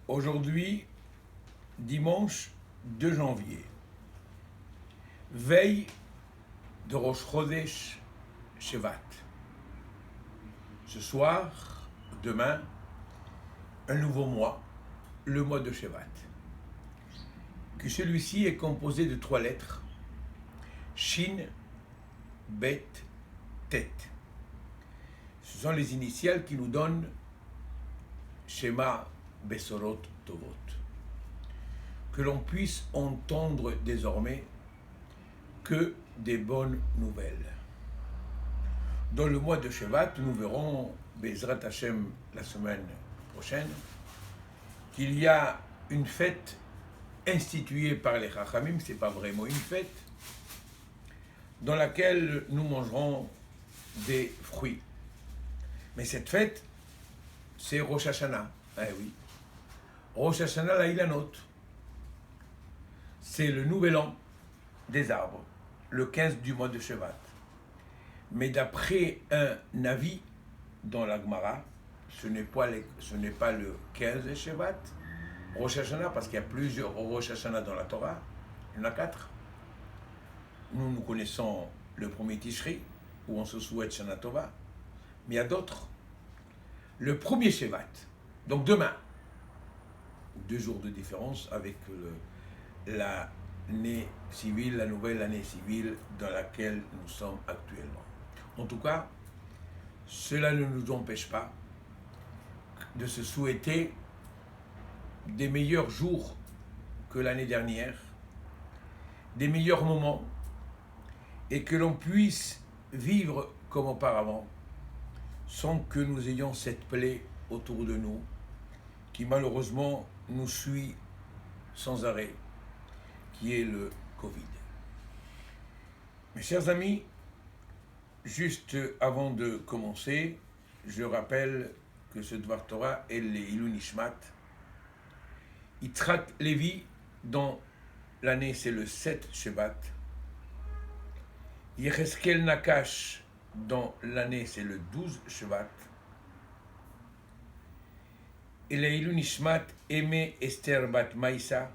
Aujourd'hui, dimanche 2 janvier, veille de Rosh Chodesh Shevat. Ce soir, demain, un nouveau mois, le mois de Shevat. Que celui-ci est composé de 3 lettres, Shin, Bet, Tet. Ce sont les initiales qui nous donnent Shema Besorot Tovot. Que l'on puisse entendre désormais que des bonnes nouvelles. Dans le mois de Shevat, nous verrons, Bezrat Hashem, la semaine prochaine, qu'il y a une fête instituée par les Chachamim, c'est pas vraiment une fête, dans laquelle nous mangerons des fruits. Mais cette fête, c'est Rosh Hashanah. Eh oui. Rosh Hashanah, la Ilanot. C'est le nouvel an des arbres, le 15 du mois de Shevat. Mais d'après un avis dans la Gemara, ce n'est pas le 15 de Shevat, Rosh Hashanah, parce qu'il y a plusieurs Rosh Hashanah dans la Torah, il y en a 4. Nous connaissons le premier Tishri, où on se souhaite Shana Tova, mais il y a d'autres. Le premier Shevat, donc demain, 2 jours de différence avec l'année civile, la nouvelle année civile dans laquelle nous sommes actuellement. En tout cas, cela ne nous empêche pas de se souhaiter des meilleurs jours que l'année dernière, des meilleurs moments, et que l'on puisse vivre comme auparavant, sans que nous ayons cette plaie autour de nous, qui malheureusement nous suit sans arrêt, qui est le Covid. Mes chers amis, juste avant de commencer, je rappelle que ce Dvar Torah est le Ilui Nishmat. Yitzhak Levi, dans l'année c'est le 7 Shevat. Yecheskel Nakash, dans l'année c'est le 12 Shevat. Et le Ilui Nishmat Aimé Esther Bat Maïsa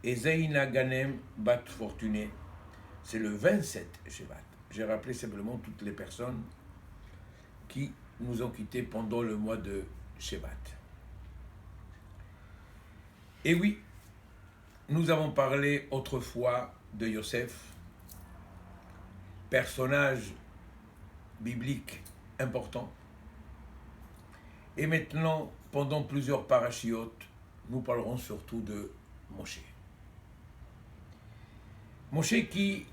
et Zaina Ganem Bat Fortuné, c'est le 27 Shevat. J'ai rappelé simplement toutes les personnes qui nous ont quittés pendant le mois de Shevat. Et oui, nous avons parlé autrefois de Yosef, personnage biblique important. Et maintenant, pendant plusieurs parachiotes, nous parlerons surtout de Moshe. Moshe qui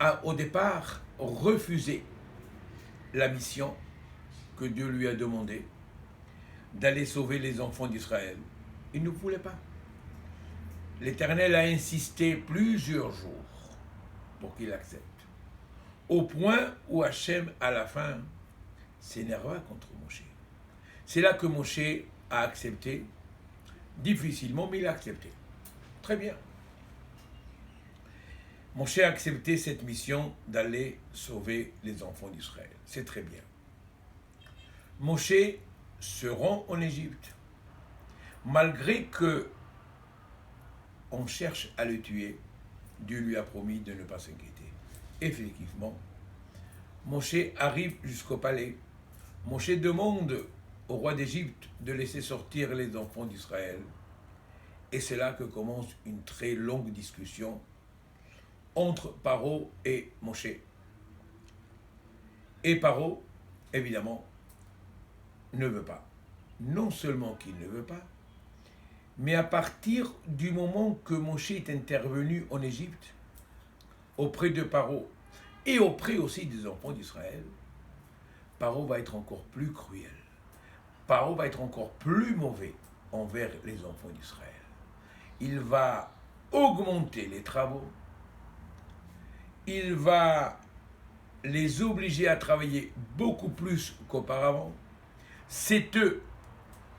a au départ refusé la mission que Dieu lui a demandé d'aller sauver les enfants d'Israël. Il ne voulait pas. L'Éternel a insisté plusieurs jours pour qu'il accepte. Au point où Hachem, à la fin, s'énerva contre Moshe. C'est là que Moshe a accepté, difficilement, mais il a accepté. Très bien. Moshe a accepté cette mission d'aller sauver les enfants d'Israël. C'est très bien. Moshe se rend en Égypte. Malgré que on cherche à le tuer, Dieu lui a promis de ne pas s'inquiéter. Effectivement, Moshe arrive jusqu'au palais. Moshe demande au roi d'Égypte de laisser sortir les enfants d'Israël. Et c'est là que commence une très longue discussion entre Paro et Moshe. Et Paro, évidemment, ne veut pas. Non seulement qu'il ne veut pas, mais à partir du moment que Moshe est intervenu en Égypte, auprès de Paro, et auprès aussi des enfants d'Israël, Paro va être encore plus cruel. Paro va être encore plus mauvais envers les enfants d'Israël. Il va augmenter les travaux, il va les obliger à travailler beaucoup plus qu'auparavant. C'est eux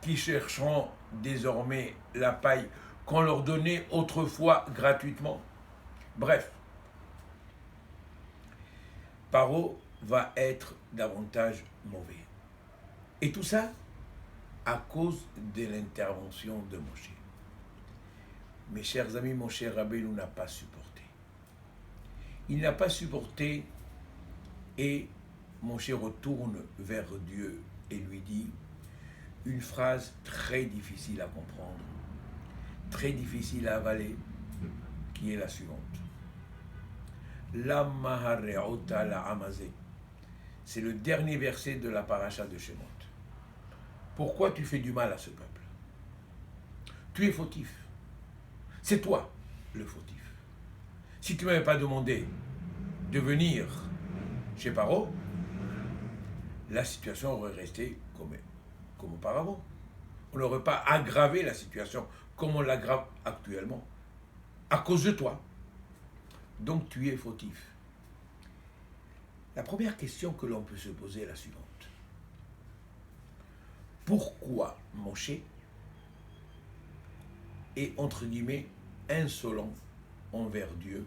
qui chercheront désormais la paille qu'on leur donnait autrefois gratuitement. Bref, Paro va être davantage mauvais. Et tout ça à cause de l'intervention de Moshe. Mes chers amis, Moshe Rabbeinu n'a pas supporté. Il n'a pas supporté et Moshe retourne vers Dieu et lui dit une phrase très difficile à comprendre, très difficile à avaler, qui est la suivante. La mahareota la amazé. C'est le dernier verset de la paracha de Shemot. Pourquoi tu fais du mal à ce peuple? Tu es fautif. C'est toi le fautif. Si tu ne m'avais pas demandé de venir chez Paro, la situation aurait resté comme auparavant. On n'aurait pas aggravé la situation comme on l'aggrave actuellement. À cause de toi. Donc tu es fautif. La première question que l'on peut se poser est la suivante. Pourquoi Moshe est, entre guillemets, insolent envers Dieu,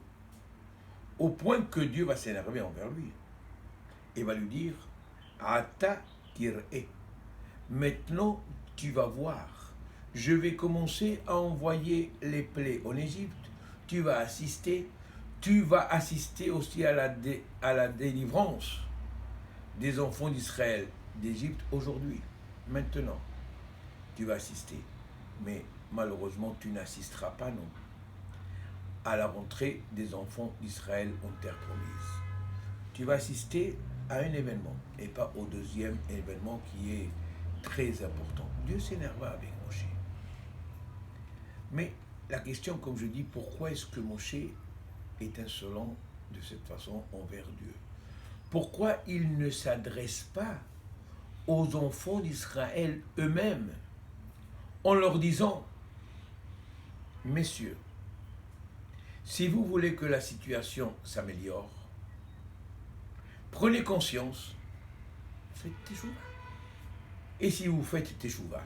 au point que Dieu va s'énerver envers lui et va lui dire Ata tir'e. Maintenant tu vas voir, je vais commencer à envoyer les plaies en Égypte, tu vas assister aussi à la délivrance des enfants d'Israël d'Égypte aujourd'hui. Maintenant, tu vas assister, mais malheureusement tu n'assisteras pas non à la rentrée des enfants d'Israël en terre promise. Tu vas assister à un événement et pas au deuxième événement qui est très important. Dieu s'énerva avec Moshe. Mais la question, comme je dis, pourquoi est-ce que Moshe est insolent de cette façon envers Dieu? Pourquoi il ne s'adresse pas aux enfants d'Israël eux-mêmes en leur disant « Messieurs, si vous voulez que la situation s'améliore, prenez conscience, faites teshuva. Et si vous faites teshuva,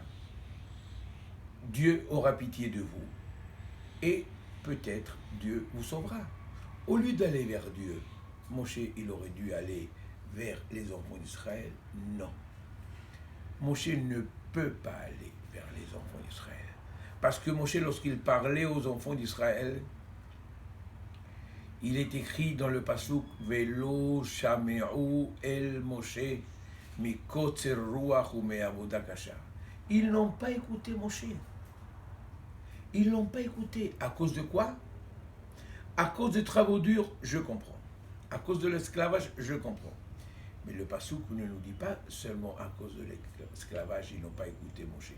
Dieu aura pitié de vous et peut-être Dieu vous sauvera. » Au lieu d'aller vers Dieu, Moshe, il aurait dû aller vers les enfants d'Israël. Non. Moshe ne peut pas aller vers les enfants d'Israël. Parce que Moshe, lorsqu'il parlait aux enfants d'Israël, il est écrit dans le pasuk Velo shame'u el Moshe mikotzer ruach u'me'avoda kasha. Ils n'ont pas écouté Moshe. Ils n'ont pas écouté. À cause de quoi? À cause de travaux durs, je comprends. À cause de l'esclavage, je comprends. Mais le pasuk ne nous dit pas seulement à cause de l'esclavage, ils n'ont pas écouté Moshe.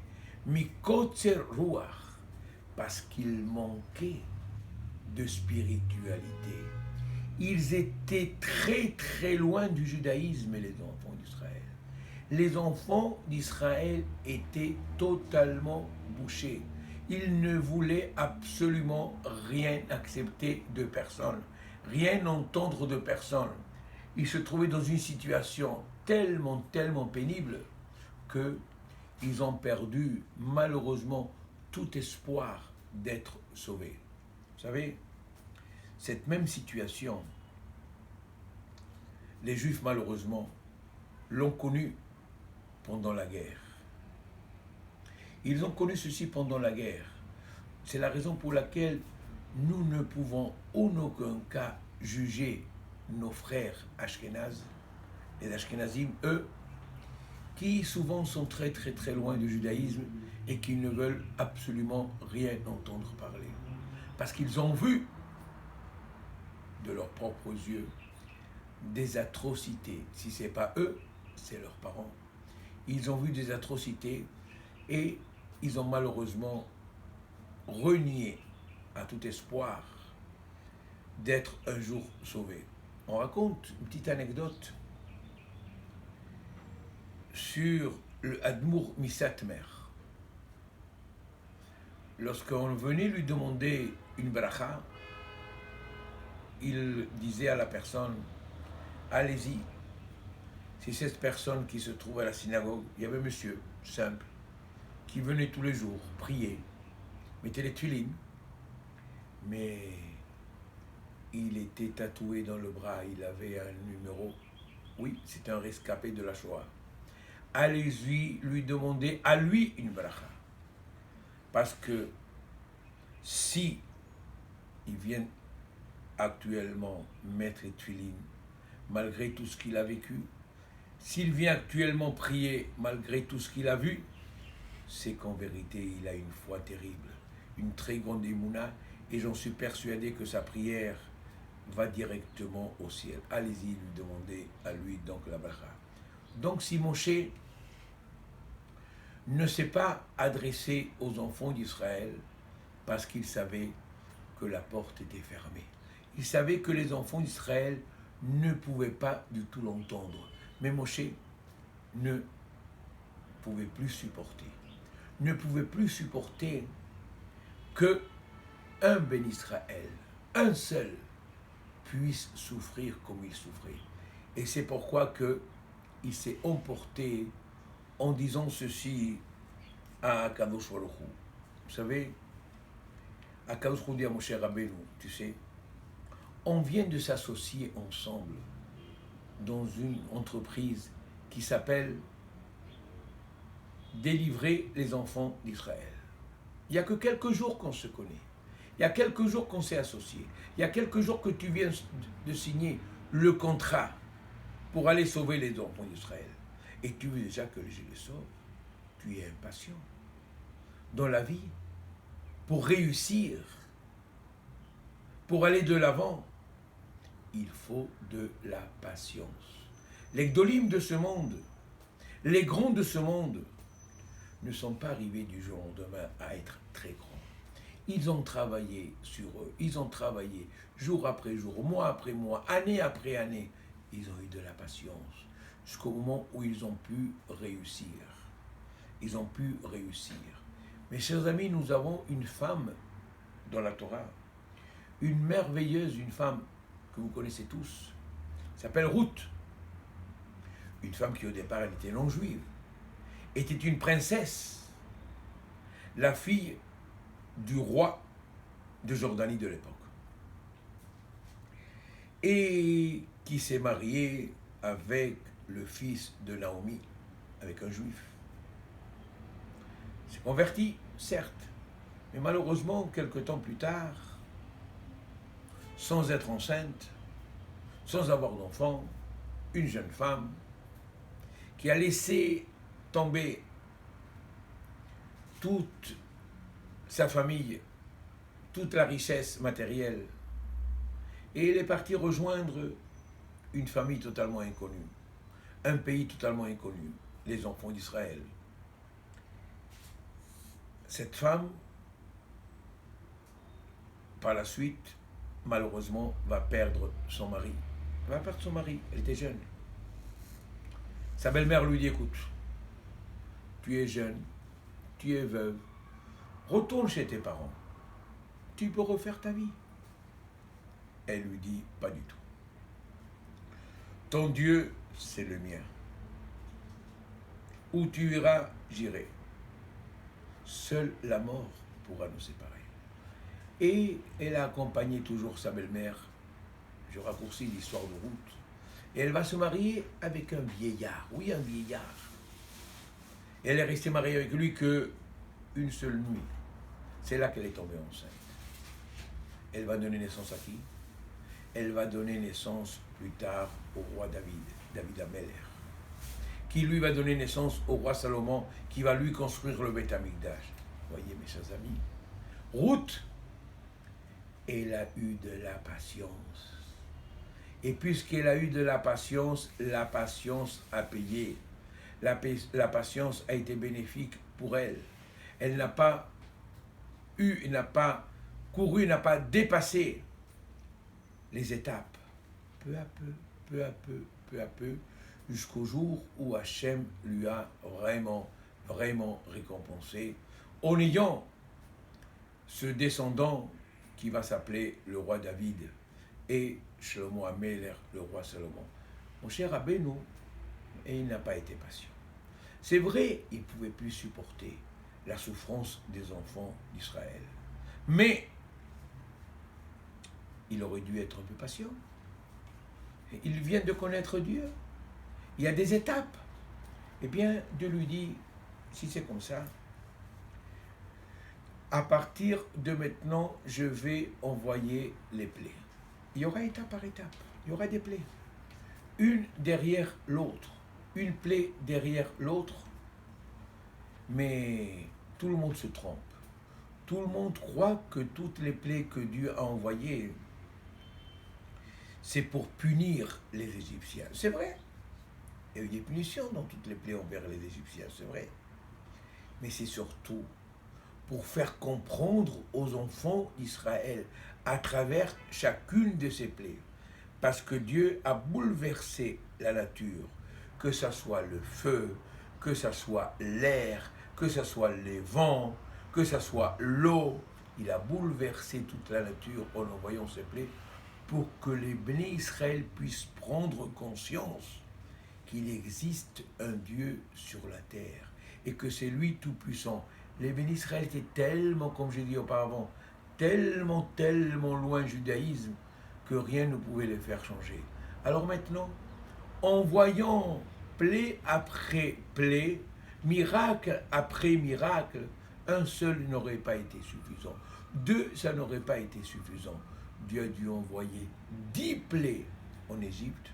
Mikotzer ruach, parce qu'il manquait de spiritualité. Ils étaient très très loin du judaïsme, les enfants d'Israël. Les enfants d'Israël étaient totalement bouchés. Ils ne voulaient absolument rien accepter de personne, rien entendre de personne. Ils se trouvaient dans une situation tellement pénible qu'ils ont perdu malheureusement tout espoir d'être sauvés. Vous savez, cette même situation, les Juifs malheureusement l'ont connue pendant la guerre. Ils ont connu ceci pendant la guerre. C'est la raison pour laquelle nous ne pouvons en aucun cas juger nos frères Ashkénazes, les Ashkénazim, eux, qui souvent sont très très très loin du judaïsme et qui ne veulent absolument rien entendre parler. Parce qu'ils ont vu de leurs propres yeux des atrocités. Si ce n'est pas eux, c'est leurs parents. Ils ont vu des atrocités et ils ont malheureusement renié à tout espoir d'être un jour sauvés. On raconte une petite anecdote sur le Admour Misatmer. Lorsqu'on venait lui demander une bracha, il disait à la personne, allez-y. C'est cette personne qui se trouve à la synagogue. Il y avait un monsieur, simple, qui venait tous les jours prier, mettait les tuilines, mais il était tatoué dans le bras, il avait un numéro. Oui, c'était un rescapé de la Shoah. allez-y lui demander à lui une bracha. Parce que si il vient actuellement mettre les tuilines, malgré tout ce qu'il a vécu, s'il vient actuellement prier malgré tout ce qu'il a vu, c'est qu'en vérité il a une foi terrible, une très grande émouna, et j'en suis persuadé que sa prière va directement au ciel. Allez-y lui demander à lui donc la bracha. Donc si Moshe ne s'est pas adressé aux enfants d'Israël parce qu'il savait que la porte était fermée. Il savait que les enfants d'Israël ne pouvaient pas du tout l'entendre. Mais Moshe ne pouvait plus supporter. Ne pouvait plus supporter que un Ben Israël, un seul, puisse souffrir comme il souffrait. Et c'est pourquoi il s'est emporté en disant ceci à Akadosh Baruch Hu. Vous savez, Akadosh Baruch Hu dit à Moshe Rabbeinu, tu sais, on vient de s'associer ensemble dans une entreprise qui s'appelle Délivrer les enfants d'Israël. Il n'y a que quelques jours qu'on se connaît. Il y a quelques jours qu'on s'est associés. Il y a quelques jours que tu viens de signer le contrat pour aller sauver les enfants d'Israël. Et tu veux déjà que je les sauve. Tu es impatient. Dans la vie, pour réussir, pour aller de l'avant, il faut de la patience. Les gdolim de ce monde, les grands de ce monde, ne sont pas arrivés du jour au lendemain à être très grands. Ils ont travaillé sur eux, ils ont travaillé jour après jour, mois après mois, année après année. Ils ont eu de la patience jusqu'au moment où ils ont pu réussir. Ils ont pu réussir. Mes chers amis, nous avons une femme dans la Torah, une merveilleuse, une femme que vous connaissez tous, s'appelle Ruth. Une femme qui au départ elle était non-juive, était une princesse, la fille du roi de Jordanie de l'époque, et qui s'est mariée avec le fils de Naomi, avec un juif. S'est converti, certes, mais malheureusement, quelque temps plus tard, sans être enceinte, sans avoir d'enfant, une jeune femme qui a laissé tomber toute sa famille, toute la richesse matérielle, et elle est partie rejoindre une famille totalement inconnue, un pays totalement inconnu, les enfants d'Israël. Cette femme, par la suite, malheureusement, va perdre son mari. Elle va perdre son mari, elle était jeune. Sa belle-mère lui dit, écoute, tu es jeune, tu es veuve, retourne chez tes parents, tu peux refaire ta vie. Elle lui dit, pas du tout. Ton Dieu, c'est le mien. Où tu iras, j'irai. Seule la mort pourra nous séparer. Et elle a accompagné toujours sa belle-mère. Je raccourcis l'histoire de Ruth. Et elle va se marier avec un vieillard. Oui, un vieillard. Et elle est restée mariée avec lui qu'une seule nuit. C'est là qu'elle est tombée enceinte. Elle va donner naissance à qui? Elle va donner naissance plus tard au roi David, David Ameler, qui lui va donner naissance au roi Salomon, qui va lui construire le Beth Amikdash. Voyez, mes chers amis, Ruth, elle a eu de la patience. Et puisqu'elle a eu de la patience a payé. La patience a été bénéfique pour elle. Elle n'a pas n'a pas couru, n'a pas dépassé les étapes. Peu à peu, peu à peu, peu à peu, jusqu'au jour où Hachem lui a vraiment, vraiment récompensé en ayant ce descendant qui va s'appeler le roi David et Shlomo Ameler, le roi Salomon. Mon cher Rabbeinu, et il n'a pas été patient. C'est vrai, il ne pouvait plus supporter la souffrance des enfants d'Israël. Mais il aurait dû être un peu patient. Il vient de connaître Dieu. Il y a des étapes. Eh bien, Dieu lui dit, si c'est comme ça, à partir de maintenant, je vais envoyer les plaies. Il y aura étape par étape, il y aura des plaies. Une derrière l'autre, une plaie derrière l'autre, mais tout le monde se trompe. Tout le monde croit que toutes les plaies que Dieu a envoyées, c'est pour punir les Égyptiens. C'est vrai. Il y a eu des punitions dans toutes les plaies envers les Égyptiens, c'est vrai. Mais c'est surtout pour faire comprendre aux enfants d'Israël à travers chacune de ces plaies. Parce que Dieu a bouleversé la nature, que ce soit le feu, que ce soit l'air, que ce soit les vents, que ce soit l'eau. Il a bouleversé toute la nature en envoyant ces plaies pour que les bénis Israël puissent prendre conscience qu'il existe un Dieu sur la terre et que c'est lui tout-puissant. Les bénis Israël étaient tellement, comme j'ai dit auparavant, tellement loin du judaïsme que rien ne pouvait les faire changer. Alors maintenant, en voyant plaie après plaie, miracle après miracle, un seul n'aurait pas été suffisant. Deux, ça n'aurait pas été suffisant. Dieu a dû envoyer 10 plaies en Égypte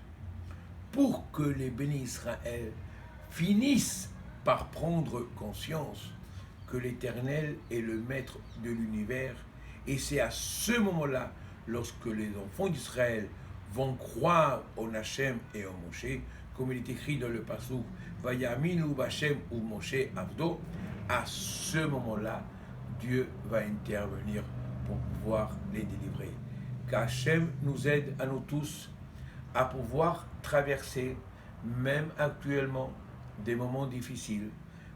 pour que les bénis Israël finissent par prendre conscience que l'Éternel est le maître de l'univers. Et c'est à ce moment-là, lorsque les enfants d'Israël vont croire en Hachem et en Moshe, comme il est écrit dans le Passouk, Vayaminu Bachem ou Moshe Avdo, à ce moment-là, Dieu va intervenir pour pouvoir les délivrer. Qu'Hachem nous aide à nous tous à pouvoir traverser, même actuellement, des moments difficiles.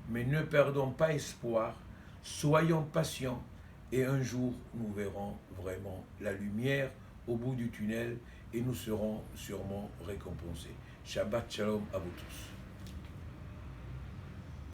Mais ne perdons pas espoir, soyons patients et un jour nous verrons vraiment la lumière au bout du tunnel et nous serons sûrement récompensés. Shabbat Shalom à vous tous.